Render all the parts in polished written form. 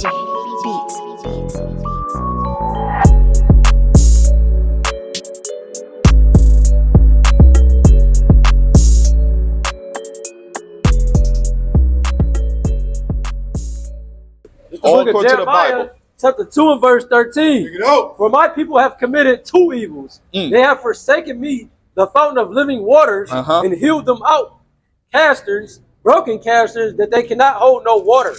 Beats. The book of Jeremiah, chapter 2 and verse 13. For my people have committed two evils. They have forsaken me, the fountain of living waters, and healed them out casterns, broken casterns, that they cannot hold no water.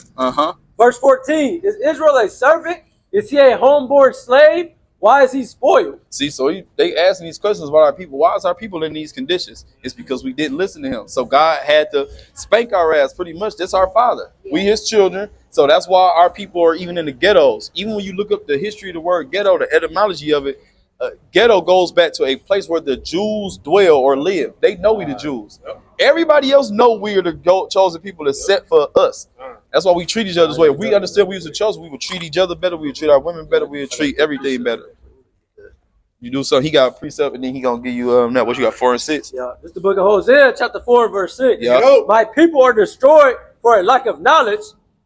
Verse 14. Is Israel a servant? Is he a homeborn slave? Why is he spoiled? See, so they asking these questions about our people. Why is our people in these conditions? It's because we didn't listen to him. So God had to spank our ass pretty much. That's our father. We his children. So that's why our people are even in the ghettos. Even when you look up the history of the word ghetto, the etymology of it, ghetto goes back to a place where the Jews dwell or live. They know we the Jews. Everybody else know we are the chosen people except for us. That's why we treat each other this way. If we understand we was the chosen, we would treat each other better. We would treat our women better. We would treat everything better. You do something, he got a precept, and then he gonna give you now. What you got, 4 and 6? Yeah, this is the book of Hosea, chapter 4, verse 6. Yeah. My people are destroyed for a lack of knowledge,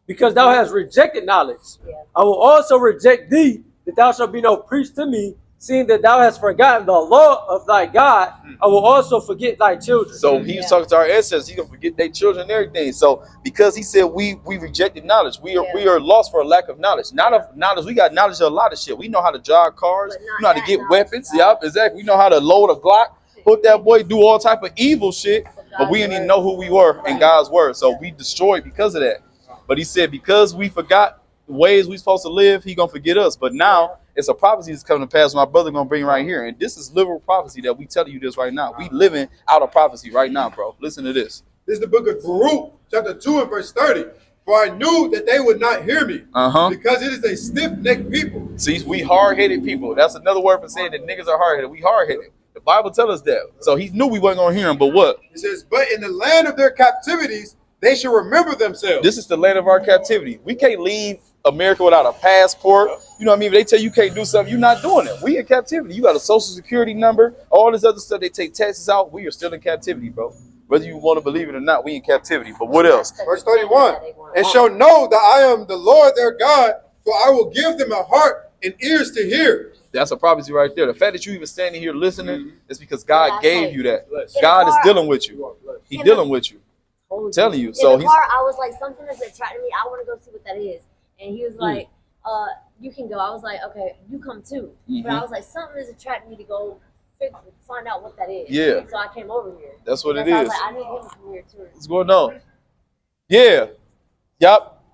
because thou hast rejected knowledge. I will also reject thee, that thou shalt be no priest to me, seeing that thou hast forgotten the law of thy God. I will also forget thy children. So he was talking to our ancestors. He gonna forget their children and everything. So because he said we rejected knowledge, we are lost for a lack of knowledge. Not of knowledge. We got knowledge of a lot of shit. We know how to drive cars. We know how to get weapons. Yep, exactly. We know how to load a Glock. Put that boy, do all type of evil shit. But we didn't even know who we were in God's word. So we destroyed because of that. But he said because we forgot the ways we supposed to live, he gonna forget us. But now it's a prophecy that's coming to pass. My brother gonna bring right here, and this is literal prophecy that we telling you this right now. We living out of prophecy right now, bro. Listen to this. This is the book of Baruch, chapter 2 and verse 30. For I knew that they would not hear me, because it is a stiff-necked people. See, we hard-headed people. That's another word for saying that niggas are hard-headed. We hard-headed. The Bible tells us that. So he knew we wasn't gonna hear him, but what? It says, but in the land of their captivities, they should remember themselves. This is the land of our captivity. We can't leave America without a passport. You know what I mean? If they tell you can't do something, you're not doing it. We in captivity. You got a social security number, all this other stuff. They take taxes out. We are still in captivity, bro. Whether you want to believe it or not, we in captivity. But what else? Verse 31. And shall know that I am the Lord their God, for I will give them a heart and ears to hear. That's a prophecy right there. The fact that you even standing here listening is because God gave you that. God is dealing with you. He's dealing with you. I'm telling you. So in the car, I was like, something is attracting me. I want to go see what that is. And he was like, you can go. I was like, okay, you come too. But I was like, something is attracting me to go find out what that is. Yeah. So I came over here. That's what it I is. was like, I need him to come here too. What's going on? Yeah. Yup.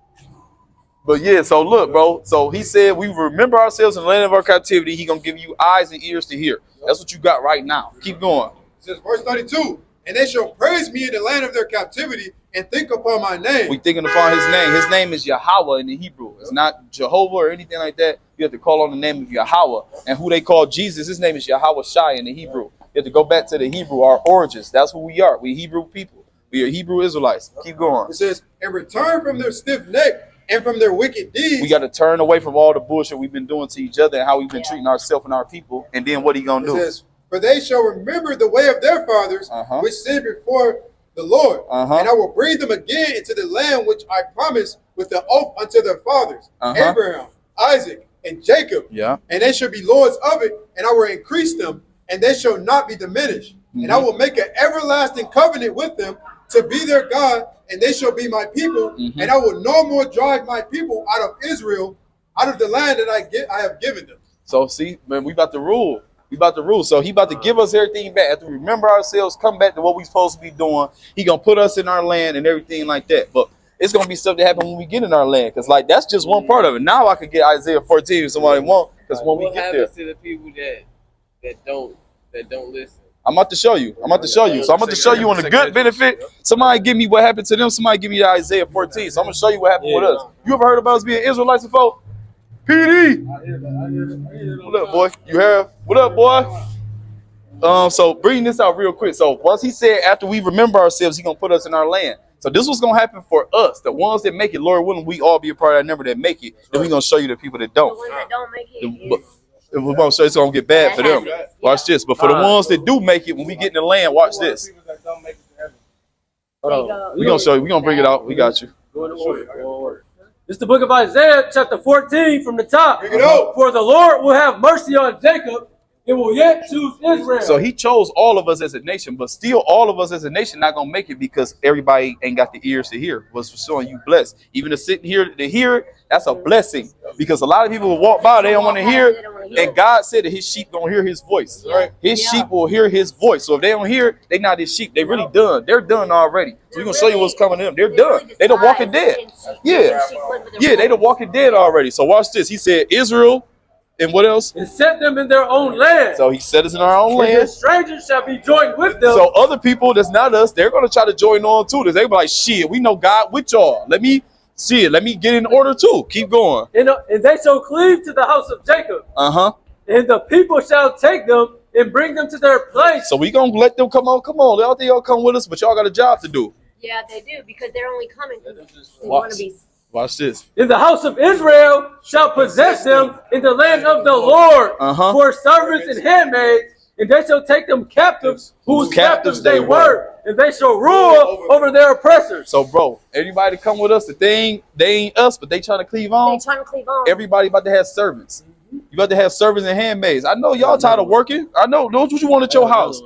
But yeah, so look, bro. So he said we remember ourselves in the land of our captivity. He gonna give you eyes and ears to hear. That's what you got right now. Keep going. It says, verse 32. And they shall praise me in the land of their captivity and think upon my name. We thinking upon his name. His name is Yahawah in the Hebrew. It's not Jehovah or anything like that. You have to call on the name of Yahawah. And who they call Jesus, his name is Yahawah Shai in the Hebrew. You have to go back to the Hebrew, our origins. That's who we are. We Hebrew people. We are Hebrew Israelites. Keep going. It says, and return from their stiff neck and from their wicked deeds. We got to turn away from all the bullshit we've been doing to each other and how we've been treating ourselves and our people. And then what he gonna do? It says, for they shall remember the way of their fathers, which sinned before the Lord. And I will bring them again into the land which I promised with the oath unto their fathers, Abraham, Isaac, and Jacob. And they shall be lords of it, and I will increase them, and they shall not be diminished. And I will make an everlasting covenant with them to be their God, and they shall be my people. And I will no more drive my people out of Israel, out of the land that I have given them. So see, man, we about to rule. We about to rule. So he about to give us everything back. After we remember ourselves, come back to what we supposed to be doing. He gonna put us in our land and everything like that. But it's gonna be stuff that happen when we get in our land. Cause like that's just one part of it. Now I could get Isaiah 14 if somebody want. Cause when we get there, to the people that don't listen. I'm about to show you. So I'm about to show you on the good benefit. Somebody give me what happened to them. Somebody give me the Isaiah 14. So I'm gonna show you what happened with us. You ever heard about us being Israelites before? PD. What up, boy? You heard? What up, boy? So bring this out real quick. So once he said after we remember ourselves, he gonna put us in our land. So this was gonna happen for us, the ones that make it. Lord willing, we all be a part of that number that make it. Then we gonna show you the people that don't. The ones that don't make it. We're gonna show it's gonna get bad for them. Watch this. But for the ones that do make it, when we get in the land, watch this. Hold on. We gonna show you. We gonna bring it out. We got you. Go in order. It's the book of Isaiah, chapter 14 from the top. Bring it up. For the Lord will have mercy on Jacob and will yet choose Israel. So he chose all of us as a nation, but still all of us as a nation not going to make it because everybody ain't got the ears to hear. What's for showing you blessed. Even to sit here to hear it, that's a blessing. Because a lot of people will walk by, they don't want to hear it. And God said that his sheep going to hear his voice. Right? His sheep will hear his voice. So if they don't hear it, they not his sheep. They really done. They're done already. So we're going to show you what's coming to them. They're done. They the walking dead. Yeah. Yeah, they the walking dead already. So watch this. He said Israel. And what else? And set them in their own land. So he set us in our own And land. the strangers shall be joined with them. So other people that's not us, they're going to try to join on too. They be like, shit, we know God with y'all. Let me get in order too. Keep going. And they shall cleave to the house of Jacob. And the people shall take them and bring them to their place. So we going to let them come on. Y'all think y'all come with us, but y'all got a job to do. Yeah, they do, because they're only coming because they want to be. Watch this. In the house of Israel shall possess them in the land of the Lord for servants and handmaids, and they shall take them captives whose captives they were, and they shall rule over their oppressors. So, bro, everybody come with us. They ain't us, but they trying to cleave on. They trying to cleave on. Everybody about to have servants. You about to have servants and handmaids. I know y'all tired of working. I know. Don't what you want at your house.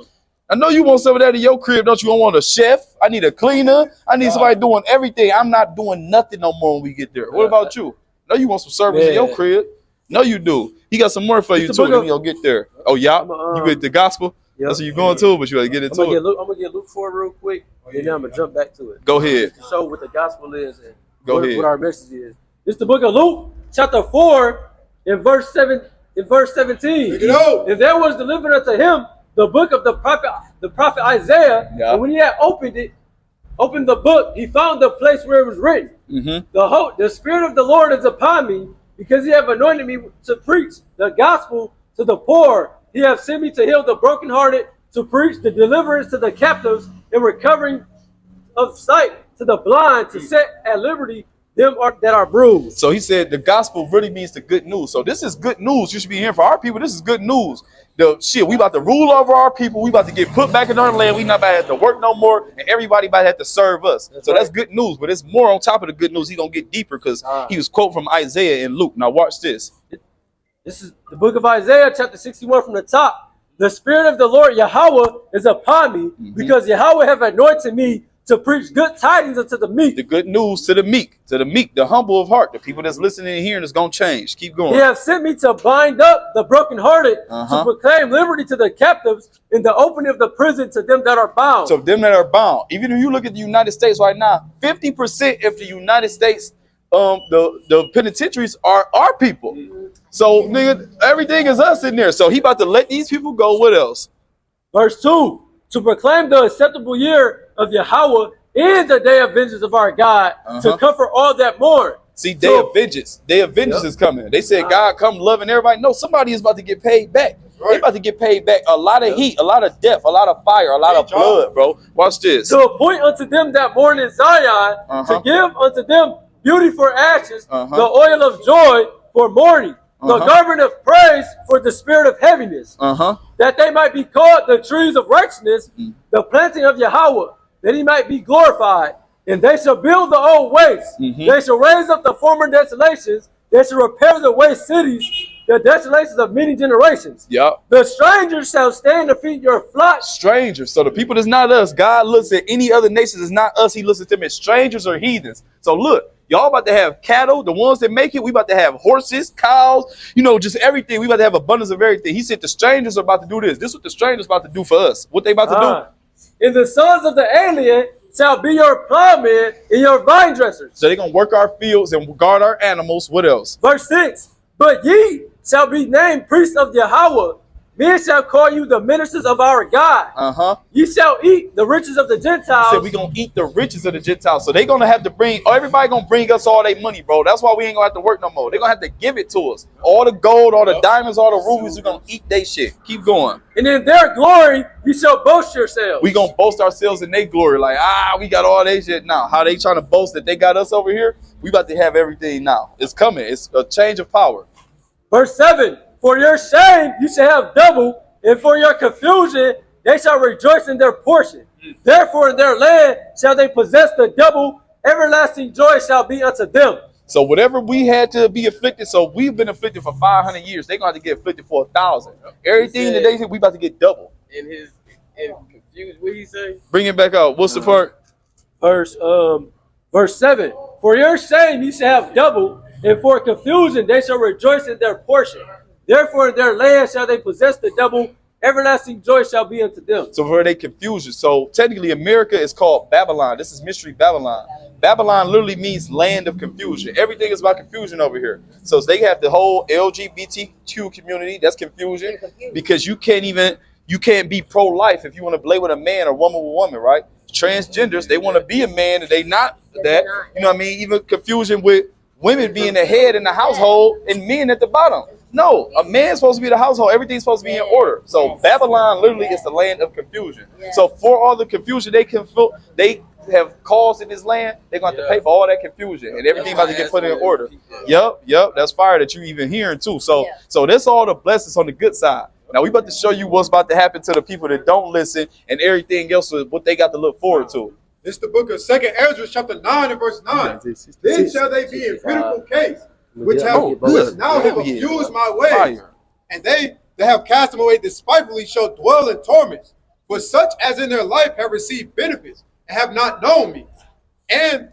I know you want some of that in your crib, don't you? Want a chef? I need a cleaner. I need somebody doing everything. I'm not doing nothing no more when we get there. What about you? No, you want some service in your crib? No, you do. He got some more for you too. Let me go get there. Oh, yeah? You get the gospel? Yep. That's what you're going to, but you got to get into it. I'm going to get Luke 4 real quick, and then I'm going to jump back to it. Go ahead. To show what the gospel is and what our message is. It's the book of Luke, chapter 4, in verse 17. And there was delivered unto him the book of the prophet Isaiah, and when he had opened the book, he found the place where it was written. The Spirit of the Lord is upon me, because he have anointed me to preach the gospel to the poor. He have sent me to heal the brokenhearted, to preach the deliverance to the captives, and recovering of sight to the blind, to set at liberty them that are bruised. So he said the gospel really means the good news. So this is good news. You should be hearing for our people. This is good news. We about to rule over our people. We about to get put back in our land. We not about to have to work no more, and everybody about to have to serve us. That's good news. But it's more on top of the good news. He gonna get deeper because he was quoting from Isaiah and Luke. Now watch this. This is the book of Isaiah, chapter 61 from the top. The Spirit of the Lord Yahawah is upon me, because Yahawah have anointed me to preach good tidings unto the meek. The good news to the meek, the humble of heart, the people that's listening and hearing is going to change. Keep going. He have sent me to bind up the brokenhearted, to proclaim liberty to the captives, and the opening of the prison to them that are bound. So them that are bound. Even if you look at the United States right now, 50% of the United States, the penitentiaries are our people. So nigga, everything is us in there. So he about to let these people go. What else? Verse 2. To proclaim the acceptable year of Yahawah and the day of vengeance of our God, to comfort all that mourn. See, day of vengeance is coming. They said, God come loving everybody. No, somebody is about to get paid back. Right. They about to get paid back. A lot of heat, a lot of death, a lot of fire, a lot of blood, bro. Watch this. To appoint unto them that mourn in Zion, to give unto them beauty for ashes, the oil of joy for mourning, the garment of praise for the spirit of heaviness, that they might be called the trees of righteousness, the planting of Yahawah, that he might be glorified. And they shall build the old wastes. They shall raise up the former desolations. They shall repair the waste cities, the desolations of many generations. The strangers shall stand to feed your flock. Strangers. So the people that's not us, God looks at any other nations as not us. He looks at them as strangers or heathens. So look, y'all about to have cattle, the ones that make it. We about to have horses, cows, just everything. We about to have abundance of everything. He said the strangers are about to do this. This is what the strangers about to do for us. What they about to do? And the sons of the alien shall be your plowmen and your vine dressers. So they're going to work our fields and guard our animals. What else? Verse 6. But ye shall be named priests of Yahawah. Men shall call you the ministers of our God. Ye shall eat the riches of the Gentiles. So we're going to eat the riches of the Gentiles. So they're going to have to everybody going to bring us all their money, bro. That's why we ain't going to have to work no more. They're going to have to give it to us. All the gold, all the diamonds, all the rubies, we're going to eat their shit. Keep going. And in their glory, you shall boast yourselves. We're going to boast ourselves in their glory. Like, we got all their shit now. How they trying to boast that they got us over here? We about to have everything now. It's coming. It's a change of power. Verse 7. For your shame you shall have double, and for your confusion they shall rejoice in their portion. Therefore in their land shall they possess the double, everlasting joy shall be unto them. So whatever we had to be afflicted, so we've been afflicted for 500 years. They're going to get afflicted for 1,000. Everything that they think we about to get double. In confused, what he say? Bring it back out. What's the part? Verse 7. For your shame you shall have double, and for confusion they shall rejoice in their portion. Therefore in their land shall they possess the double. Everlasting joy shall be unto them. So for their confusion. So technically America is called Babylon. This is mystery Babylon. Babylon literally means land of confusion. Everything is about confusion over here. So they have the whole LGBTQ community. That's confusion. Because you can't be pro-life if you want to lay with a man or woman with a woman, right? Transgenders, they want to be a man and they not that. You know what I mean? Even confusion with women being the head in the household and men at the bottom. No, a man's supposed to be the household. Everything's supposed to be in order. So Babylon literally is the land of confusion. So for all the confusion they have caused in this land, they're going to have to pay for all that confusion and everything about to get put in order. Yep. That's fire that you even hearing too. So that's all the blessings on the good side. Now we about to show you what's about to happen to the people that don't listen and everything else with what they got to look forward to. This is the book of 2 Ezra, chapter 9 and verse 9. Then shall they be in critical case, which now have abused my ways, and they that have cast them away despitefully shall dwell in torments. For such as in their life have received benefits and have not known me, and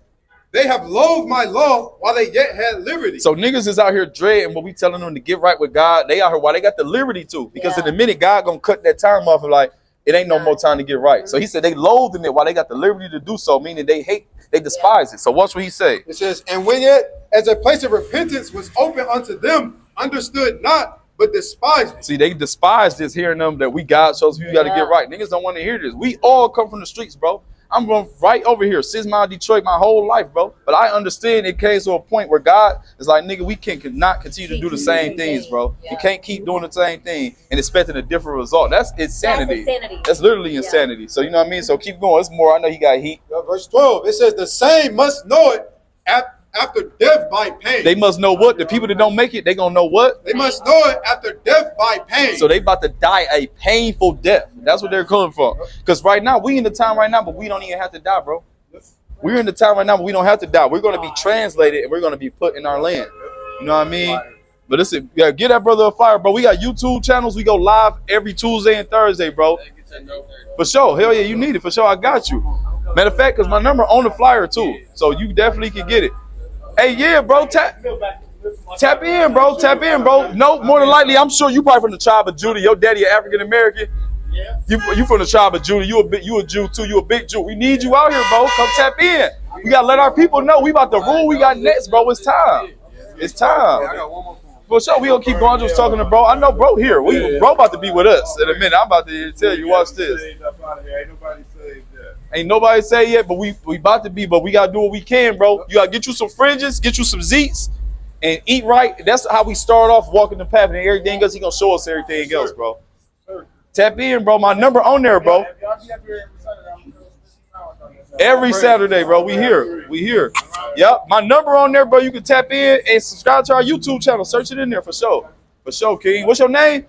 they have loathed my law while they yet had liberty. So niggas is out here dreading what we telling them to get right with God. They out here while they got the liberty to, because in a minute God gonna cut that time off and like it ain't no more time to get right. So he said they loathed in it while they got the liberty to do so, meaning they despise it. So watch what he say. It says, and when yet as a place of repentance was open unto them, understood not, but despised it. See, they despise this, hearing them that we God shows you got to get right. Niggas don't want to hear this. We all come from the streets, bro. I'm from right over here, 6 Mile, Detroit, my whole life, bro. But I understand it came to a point where God is like, nigga, we cannot continue to do the same things, bro. You can't keep doing the same thing and expecting a different result. That's insanity. That's literally insanity. So you know what I mean? So keep going. It's more. I know you got heat. Verse 12, it says, the same must know it after death by pain. They must know what? The people that don't make it, they gonna know what? They must know it after death by pain. So they about to die a painful death. That's what they're calling for. Because right now, we in the time right now, but we don't even have to die, bro. We're in the time right now, but we don't have to die. We're going to be translated and we're going to be put in our land. You know what I mean? But listen, yeah, get that brother a flyer, bro. We got YouTube channels. We go live every Tuesday and Thursday, bro. For sure. Hell yeah, you need it. For sure, I got you. Matter of fact, because my number on the flyer too. So you definitely can get it. Hey, yeah, bro. Tap in, bro. Tap in, bro. No, more than likely, I'm sure you probably from the tribe of Judah. Your daddy African American. Yeah. You from the tribe of Judah. You a Jew too. You a big Jew. We need you out here, bro. Come tap in. We gotta let our people know we about to rule. We got next, bro. It's time. It's time. For sure, we gonna keep going. Just talking to bro. I know bro here. Bro about to be with us in a minute. I'm about to tell you. Watch this. Ain't nobody say yet, but we about to be. But we gotta do what we can, bro. You gotta get you some fringes, get you some zeets, and eat right. That's how we start off walking the path, and everything else he gonna show us everything else, bro. Tap in, bro. My number on there, bro. Every Saturday, bro. We here. We here. Yep. My number on there, bro. You can tap in and subscribe to our YouTube channel. Search it in there for sure. For sure, King. What's your name?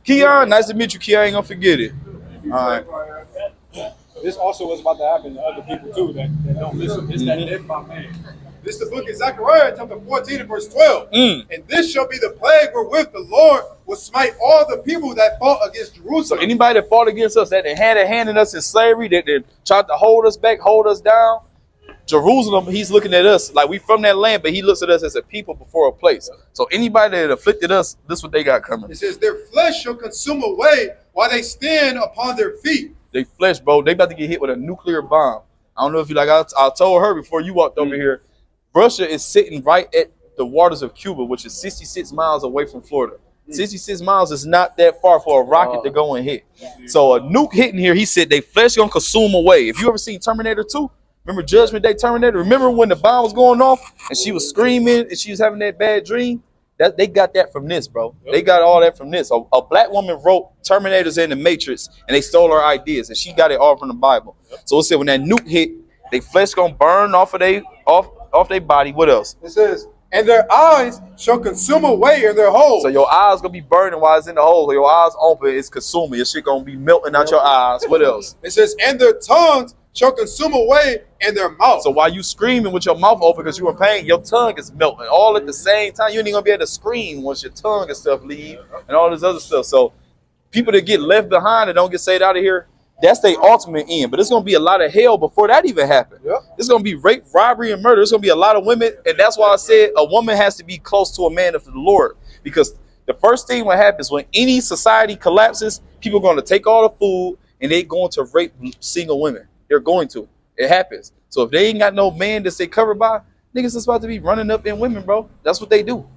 Keon. Nice to meet you, Keon. I ain't gonna forget it. All right. This also is about to happen to other people too that don't listen. It's that death by man. This is the book of Zechariah, chapter 14 and verse 12. And this shall be the plague wherewith the Lord will smite all the people that fought against Jerusalem. So anybody that fought against us, that they had a hand in us in slavery, that they tried to hold us back, hold us down, Jerusalem, he's looking at us like we from that land, but he looks at us as a people before a place. So anybody that afflicted us, this is what they got coming. It says, their flesh shall consume away while they stand upon their feet. They flesh, bro. They about to get hit with a nuclear bomb. I don't know if you like, I told her before you walked over here, Russia is sitting right at the waters of Cuba, which is 66 miles away from Florida. 66 miles is not that far for a rocket to go and hit. So a nuke hitting here, he said they flesh gonna consume away. If you ever seen Terminator 2, remember Judgment Day Terminator? Remember when the bomb was going off and she was screaming and she was having that bad dream? That they got that from this, bro. They got all that from this. A black woman wrote Terminators and the Matrix, and they stole her ideas, and she got it all from the Bible. So it said when that nuke hit, they flesh gonna burn off of their body. What else? It says, and their eyes shall consume away in their holes. So your eyes gonna be burning while it's in the hole. Your eyes open, it's consuming. Your shit gonna be melting out your eyes. What else? It says, and their tongues shall consume away in their mouth. So while you screaming with your mouth open because you in pain, your tongue is melting all at the same time. You ain't gonna be able to scream once your tongue and stuff leave and all this other stuff. So people that get left behind and don't get saved out of here, that's their ultimate end. But it's going to be a lot of hell before that even happens. Yep. It's going to be rape, robbery, and murder. It's going to be a lot of women. And that's why I said a woman has to be close to a man of the Lord. Because the first thing what happens when any society collapses, people are going to take all the food and they're going to rape single women. They're going to. It happens. So if they ain't got no man that they covered by, niggas is about to be running up in women, bro. That's what they do.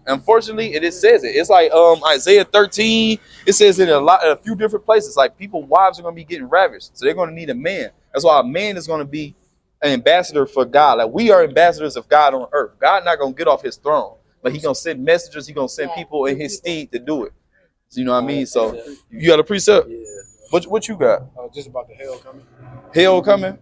Unfortunately, it says it. It's like Isaiah 13. It says it in a few different places. Like people's wives are going to be getting ravished, so they're going to need a man. That's why a man is going to be an ambassador for God. Like we are ambassadors of God on earth. God not going to get off his throne, but He's going to send messengers. He's going to send people in His stead to do it. So, you know what I mean? So you got a precept? Yeah. What you got? Just about the hell coming. Hell coming?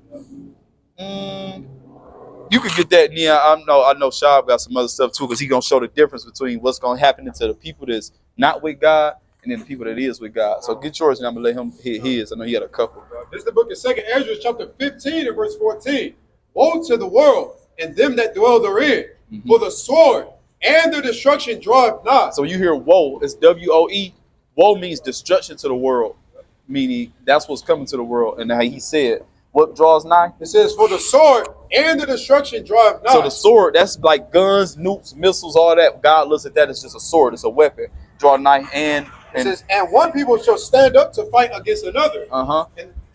You could get that. Yeah, I know Shab got some other stuff too, because he's gonna show the difference between what's gonna happen to the people that's not with God and then the people that is with God. So get yours, and I'm gonna let him hit his. I know he had a couple. This is the book of 2 Ezra, chapter 15 and verse 14. Woe to the world and them that dwell therein, for the sword and the destruction draweth not. So you hear woe, it's W-O-E. Woe means destruction to the world, meaning that's what's coming to the world. And how he said, what draws nigh? It says, for the sword and the destruction draweth not. So the sword, that's like guns, nukes, missiles, all that. God looks at that as just a sword. It's a weapon. Draw nigh and it says, and one people shall stand up to fight against another.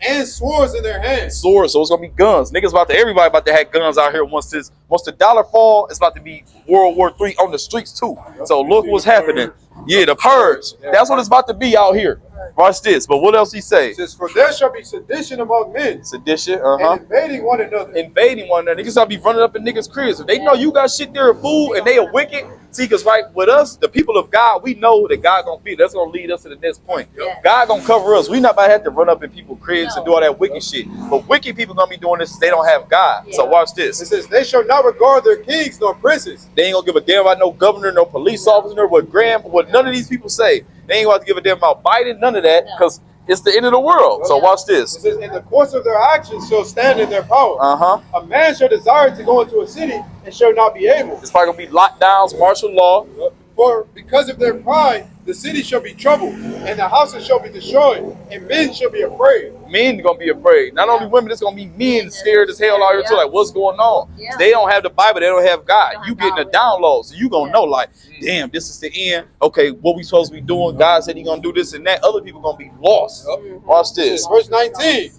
And swords in their hands. Swords, so it's gonna be guns. Niggas everybody about to have guns out here once the dollar fall, it's about to be World War III on the streets too. So look what's happening. Yeah, the purge. That's what it's about to be out here. Watch this. But what else he say? It says, for there shall be sedition among men. Sedition, and invading one another. Invading one another. Niggas will be running up in niggas' cribs. If they know you got shit there of food and they are wicked, see, because right with us, the people of God, we know that God gonna feed. That's gonna lead us to the next point. God gonna cover us. We not about to have to run up in people's cribs and do all that wicked shit. But wicked people gonna be doing this. They don't have God. So watch this. It says, they shall not regard their kings nor princes. They ain't gonna give a damn about no governor, no police officer, what none of these people say. They ain't gonna give a damn about Biden, none of that, because it's the end of the world. So watch this. It says, in the course of their actions shall stand in their power. A man shall desire to go into a city and shall not be able. It's probably gonna be lockdowns, martial law. For because of their pride, the city shall be troubled, and the houses shall be destroyed, and men shall be afraid. Men gonna be afraid. Not only women, it's gonna be men scared as hell out here too. Like, what's going on? They don't have the Bible, they don't have God. You getting a download, so you gonna know, like, damn, this is the end. Okay, what we supposed to be doing? God said He gonna do this and that. Other people gonna be lost. Watch this. Verse 19.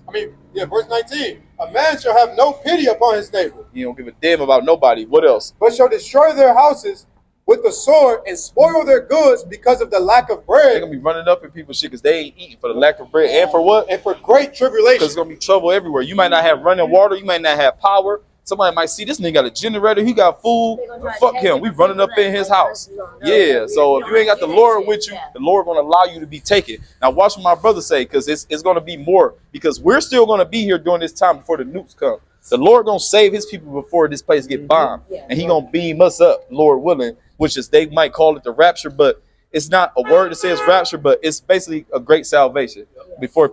Verse 19. A man shall have no pity upon his neighbor. He don't give a damn about nobody. What else? But shall destroy their houses with the sword and spoil their goods because of the lack of bread. They're gonna be running up in people's shit because they ain't eating for the lack of bread. And for what? And for great tribulation. Because there's gonna be trouble everywhere. You might not have running water, you might not have power. Somebody might see this nigga got a generator, he got food. Fuck him. We running up in his house. Yeah. So if you ain't got the Lord with you, the Lord gonna allow you to be taken. Now watch what my brother say, because it's gonna be more, because we're still gonna be here during this time before the nukes come. The Lord gonna save His people before this place get bombed, and He gonna beam us up, Lord willing. Which is, they might call it the rapture, but it's not a word that says rapture, but it's basically a great salvation before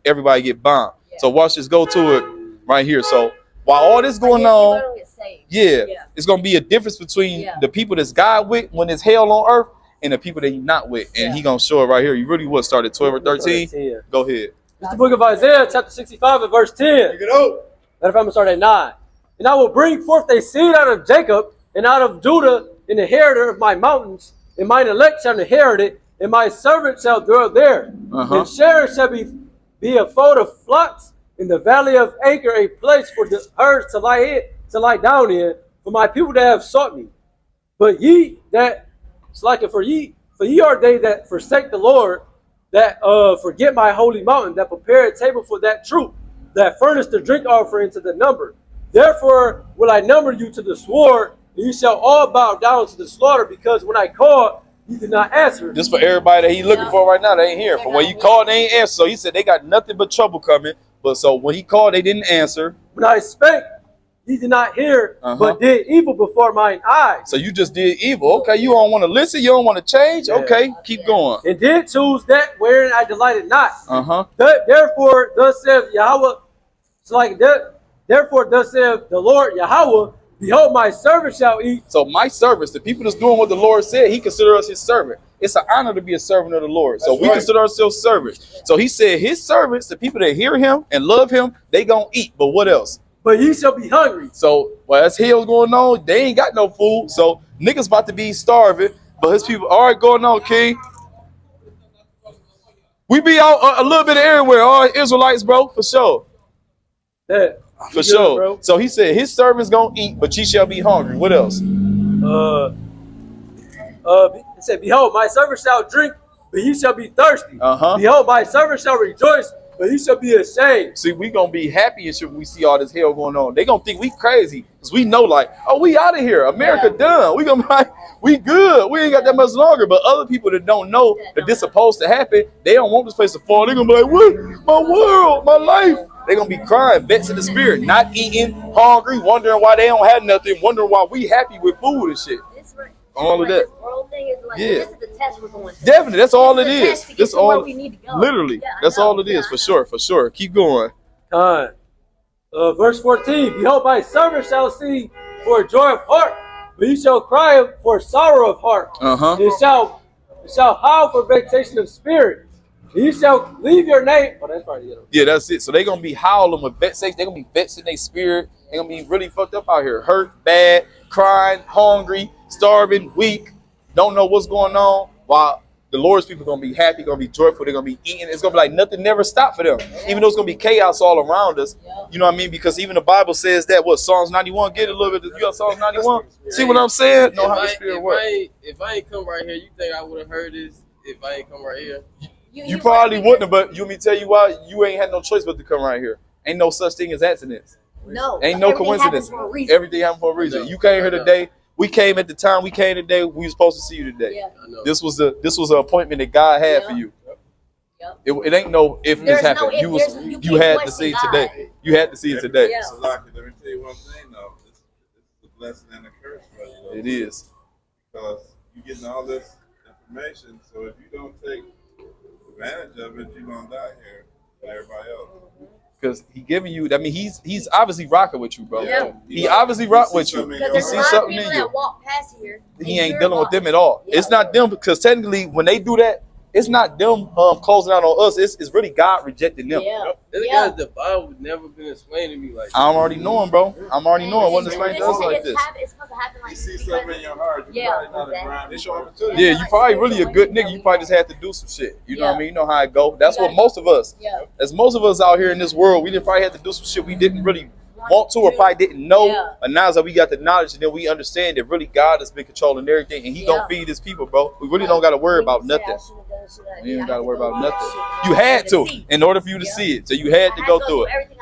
everybody get bombed. So watch this, go to it right here. So while all this going on, it's gonna be a difference between the people that's God with when it's hell on earth and the people that He's not with, and He gonna show it right here. You really would start at 12 or 13. Go ahead. It's the book of Isaiah, chapter 65 and verse 10. Matter of fact, I'm gonna start at 9. And I will bring forth a seed out of Jacob and out of Judah, an inheritor of my mountains, and mine elect shall inherit it, and my servant shall dwell there. And Sharon shall be a fold of flocks, in the valley of Acre a place for the herds to lie down in, for my people that have sought me. But ye that for ye are they that forsake the Lord, that forget my holy mountain, that prepare a table for that troop, that furnish the drink offering to the number. Therefore will I number you to the sword, and you shall all bow down to the slaughter, because when I called, you did not answer. Just for everybody that He looking for right now, they ain't here. For when you called, they ain't answer. So He said they got nothing but trouble coming. But so when He called, they didn't answer. When I spake, ye did not hear, but did evil before mine eyes. So you just did evil. Okay, you don't want to listen, you don't want to change. Okay, keep going. And did choose that wherein I delighted not. Therefore, thus saith Yahawah, It's like that. Therefore, thus saith the Lord Yahawah, behold, my servant shall eat. So my servants, the people that's doing what the Lord said, he consider us his servant. It's an honor to be a servant of the Lord. So we consider ourselves servants. So he said his servants, the people that hear him and love him, they gonna eat. But what else? But ye shall be hungry. So while that's hell's going on, they ain't got no food. So niggas about to be starving. But his people, all right, going on, King. We be out a little bit of everywhere. All right, Israelites, bro, for sure. Yeah, for sure. Bro. So he said his servants gonna eat, but ye shall be hungry. What else? It said, behold, my servant shall drink, but he shall be thirsty. Behold, my servant shall rejoice, but he shall be ashamed. See, we gonna be happy and shit when we see all this hell going on. They gonna think we crazy because we know, like, oh, we out of here. America done. We gonna be like, we good. We ain't got that much longer. But other people that don't know that this supposed to happen, they don't want this place to fall. They gonna be like, what? My world, my life. They gonna be crying, vexed in the spirit, not eating, hungry, wondering why they don't have nothing, wondering why we happy with food and shit. All of that. This is the test we're going through. Definitely, that's all it is. That's all we need to go. Literally, that's all it is, for sure, for sure. Keep going. Verse 14, behold, my servant shall sing for joy of heart, but he shall cry for sorrow of heart. It shall howl for vexation of spirit. You shall leave your name. Oh, that's probably it. Yeah, that's it. So they're going to be howling with vexation. They're going to be vexed in their spirit. They're going to be really fucked up out here. Hurt, bad, crying, hungry, starving, weak. Don't know what's going on. While the Lord's people are going to be happy, going to be joyful. They're going to be eating. It's going to be like nothing never stopped for them. Even though it's going to be chaos all around us. You know what I mean? Because even the Bible says that, what, Psalms 91? Get a little bit. You got Psalms 91? See what I'm saying? Know how the spirit works. If I ain't come right here, you think I would have heard this if I ain't come right here? You probably wouldn't have, but you want me to tell you why? You ain't had no choice but to come right here. Ain't no such thing as accidents. No. Ain't no coincidence. Everything happened for a reason. You came here today. We came at the time we came today. We were supposed to see you today. Yeah. This was an appointment that God had for you. It ain't no if this happened. You had to see it today. You had to see it today. Let me tell you one thing though. This is a blessing and a curse for you. It is. Because you're getting all this information, so if you don't take advantage of it, you're gonna die here with everybody else. Because he giving you, I mean, he's obviously rocking with you, bro. Yeah. He obviously rock with you. Because He see something in you. that walk past here, he ain't dealing with them at all. Yeah. It's not them, because technically when they do that, it's not them closing out on us. It's really God rejecting them. Yeah. Because the Bible never been explained to me like that. I'm already knowing, bro. I'm already knowing. It wasn't explained to us like this. It's supposed to happen like you see something in your heart, you're probably not a grind. It's your opportunity. Yeah, you probably really a good nigga. You probably just had to do some shit. You know what I mean? You know how it go. That's what most of us. As most of us out here in this world, we didn't probably have to do some shit we didn't really want to or probably didn't know. But now that we got the knowledge and then we understand that really God has been controlling everything and he gonna feed his people, bro. We really don't gotta worry about nothing. You ain't gotta worry about nothing. You had to in order for you to see it. So you had to go through it.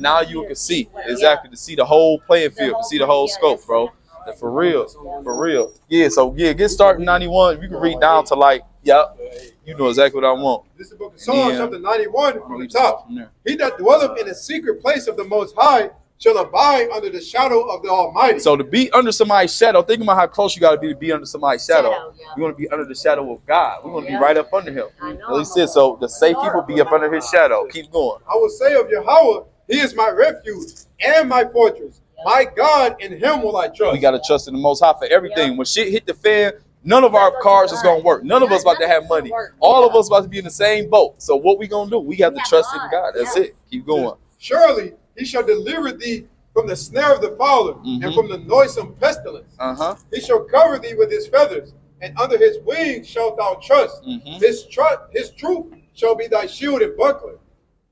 Now you can see exactly to see the whole playing field, to see the whole scope, bro. For real. For real. Yeah, so yeah, get started 91. You can read down to like, you know exactly what I want. This is the book of Psalms, chapter 91 from the top. He that dwelleth in the secret place of the Most High shall abide under the shadow of the Almighty. So to be under somebody's shadow, think about how close you got to be under somebody's shadow. You want to be under the shadow of God. We want to be right up under him. At least it. So the safe people be up under his shadow. Keep going. I will say of Yahawah, he is my refuge and my fortress. My God, in him will I trust. We got to trust in the Most High for everything. When shit hit the fan, none of our cars is going to work. None of us about to have money. All of us about to be in the same boat. So what we going to do? We have to trust in God. That's it. Keep going. Surely he shall deliver thee from the snare of the fowler and from the noisome pestilence. He shall cover thee with his feathers, and under his wings shalt thou trust. His truth shall be thy shield and buckler.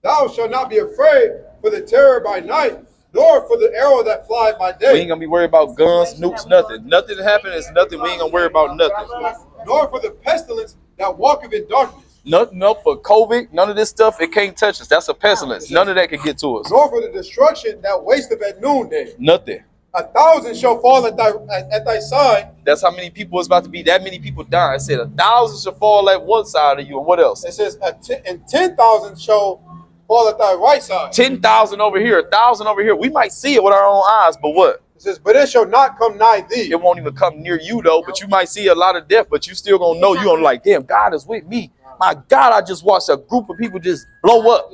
Thou shalt not be afraid for the terror by night, nor for the arrow that flieth by day. We ain't gonna be worried about guns, nukes, nothing. Nothing that happen is nothing. We ain't gonna worry about nothing. Nor for the pestilence that walketh in darkness. Nothing up for COVID. None of this stuff. It can't touch us. That's a pestilence. None of that can get to us. Nor for the destruction that wasteth at noonday. Nothing. 1,000 shall fall at thy side. That's how many people it's about to be. That many people dying. It said 1,000 shall fall at one side of you. And what else? It says, and 10,000 shall fall at thy right side. 10,000 over here, 1,000 over here. We might see it with our own eyes, but what? It says, but it shall not come nigh thee. It won't even come near you though. But you might see a lot of death. But you still gonna know. You gonna like, damn, God is with me. My God, I just watched a group of people just blow up.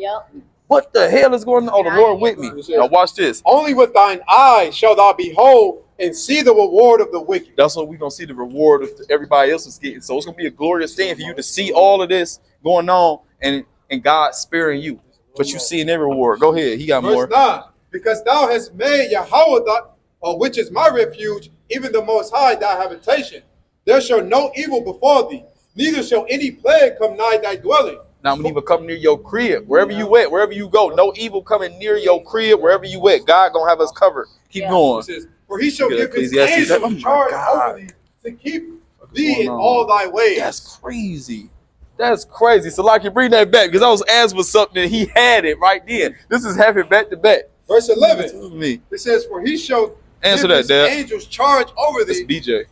What the hell is going on? Oh, the Lord with me. Now watch this. Only with thine eyes shall thou behold and see the reward of the wicked. That's what we're going to see the reward of everybody else is getting. So it's going to be a glorious thing for you to see all of this going on and God sparing you. But you seeing every reward. Go ahead. He got more. Verse 9. Because thou hast made Yahawah, which is my refuge, even the Most High, thy habitation. There shall no evil befall thee, neither shall any plague come nigh thy dwelling. Now I'm even come near your crib. Wherever you at, wherever you go, no evil coming near your crib, wherever you at. God gonna have us covered. Keep going. Says, for he shall give his angels charge over thee to keep thee in all thy ways. That's crazy. That's crazy. So like you bring that back because I was asked for something and he had it right then. This is happening back to back. Verse 11. It says, for he shall answer give that, his angels charge over thee. That's BJ.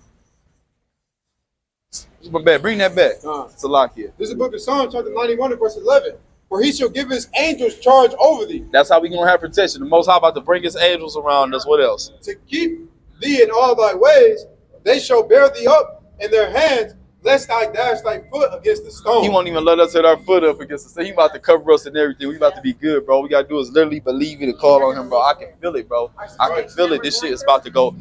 My bad. Bring that back. It's a lock here. This is the book of Psalms, chapter 91, and verse 11. For he shall give his angels charge over thee. That's how we gonna have protection. The Most High about to bring his angels around us. What else? To keep thee in all thy ways, they shall bear thee up in their hands, lest I dash thy foot against the stone. He won't even let us hit our foot up against the stone. He about to cover us and everything. We about to be good, bro. We gotta do is literally believe it and call on him, bro. I can feel it, bro. I can feel it. This shit is about to go.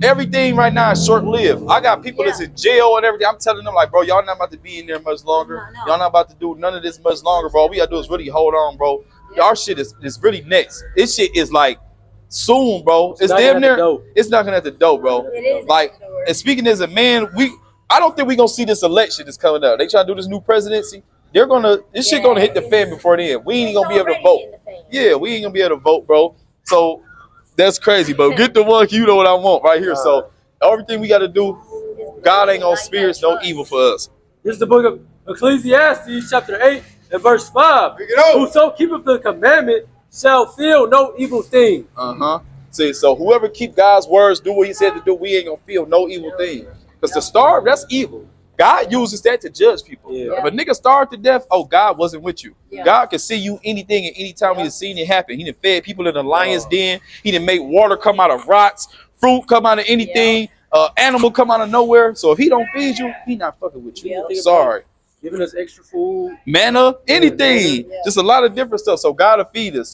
Everything right now is short-lived. I got people that's in jail and everything. I'm telling them, like, bro, y'all not about to be in there much longer. Y'all not about to do none of this much longer, bro. We gotta do is really hold on, bro. Our shit is really next. This shit is like soon, bro. It's damn near. It's knocking at the door, bro. Like, and speaking as a man, I don't think we're gonna see this election that's coming up. They try to do this new presidency. This shit gonna hit the fan before then. We ain't gonna be able to vote. Yeah, we ain't gonna be able to vote, bro. So that's crazy, bro. Get the one, you know what I want right here. So everything we gotta do, God ain't gonna spare no evil for us. Here's the book of Ecclesiastes, chapter 8 and verse 5. Whoso keepeth the commandment shall feel no evil thing. See, so whoever keep God's words, do what he said to do, we ain't gonna feel no evil thing. Because to starve, that's evil. God uses that to judge people. If a nigga starved to death, oh, God wasn't with you. God can see you anything and anytime He's seen it happen. He done fed people in the lion's den. He done made water come out of rocks, fruit come out of anything, animal come out of nowhere. So if He don't feed you, He not fucking with you. Sorry. Giving us extra food. Manna, anything. Just a lot of different stuff. So God will feed us.